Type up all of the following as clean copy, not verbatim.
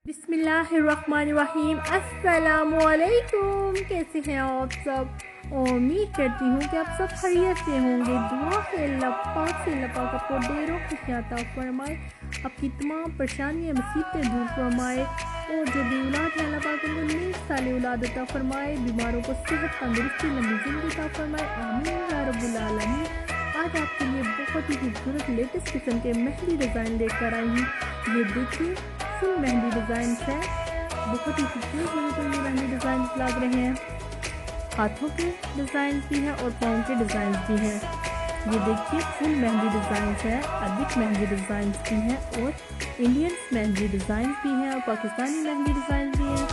बिस्मिल्लाहिर्रहमानिर्रहीम। अस्सलामुअलैकुम। कैसे हैं आप सब? उम्मीद करती हूँ कि आप सब खैरियत से होंगे। दुआ है अल्लाह पाक से अल्लाह पाक आपको ढेरों खुशियाँ अता फरमाए, आपकी तमाम परेशानियाँ मुसीबतें दूर फरमाए और जो भी औलाद है अल्लाह पाक उनको नेक साले औलाद अता फरमाए, बीमारों को सेहत तंदुरुस्ती लंबी जिंदगी अता फरमाए। आमीन या रब्बुल आलमीन। आज आपके लिए बहुत ही खूबसूरत लेटेस्ट किस्म के मेहंदी डिज़ाइन लेकर आई हूँ। ये देखिए, फुल मेहंदी डिज़ाइन है। बहुत ही खूबसूरत मुझे तो ये मेहंदी डिज़ाइन लग रहे हैं। हाथों के डिज़ाइन भी हैं और पाँव के डिज़ाइन भी हैं। ये देखिए, फुल मेहंदी डिज़ाइन है, अरबिक मेहंदी डिज़ाइन भी हैं और इंडियन मेहंदी डिज़ाइन भी हैं और पाकिस्तानी मेहंदी डिज़ाइन भी हैं,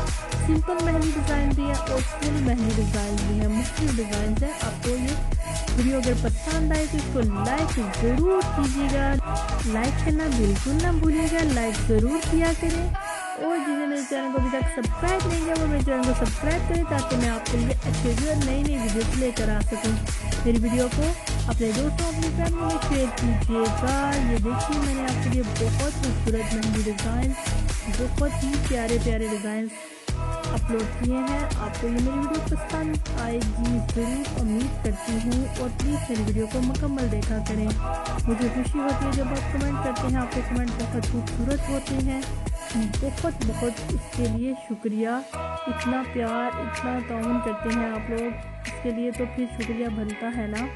सिंपल मेहंदी डिज़ाइन भी है और फुल मेहंदी डिज़ाइन भी है। मुख्तलिफ डिज़ाइन है। आपको ये वीडियो अगर पसंद आए तो इसको लाइक ज़रूर कीजिएगा, लाइक करना बिल्कुल ना भूलिएगा, लाइक ज़रूर किया करें और जिन्हें मेरे चैनल को अभी तक सब्सक्राइब नहीं किया वो मेरे चैनल को सब्सक्राइब करें ताकि मैं आपके लिए अच्छे से नई वीडियोस लेकर आ सकूं। मेरी वीडियो को अपने दोस्तों अपनी फैमिली में शेयर कीजिएगा। ये देखिए, मैंने आपके लिए बहुत खूबसूरत मेहंदी डिज़ाइन, बहुत ही प्यारे प्यारे डिज़ाइन अपलोड किए हैं। आपको ये मेरी वीडियो पसंद आएगी ज़रूर, उम्मीद करती हूँ। और प्लीज़ मेरी वीडियो को मुकम्मल देखा करें। मुझे खुशी होती है जब आप कमेंट करते हैं, आपके कमेंट बहुत खूबसूरत होते हैं। बहुत बहुत इसके लिए शुक्रिया। इतना प्यार, इतना ताउन करते हैं आप लोग, इसके लिए तो फिर शुक्रिया बनता है ना।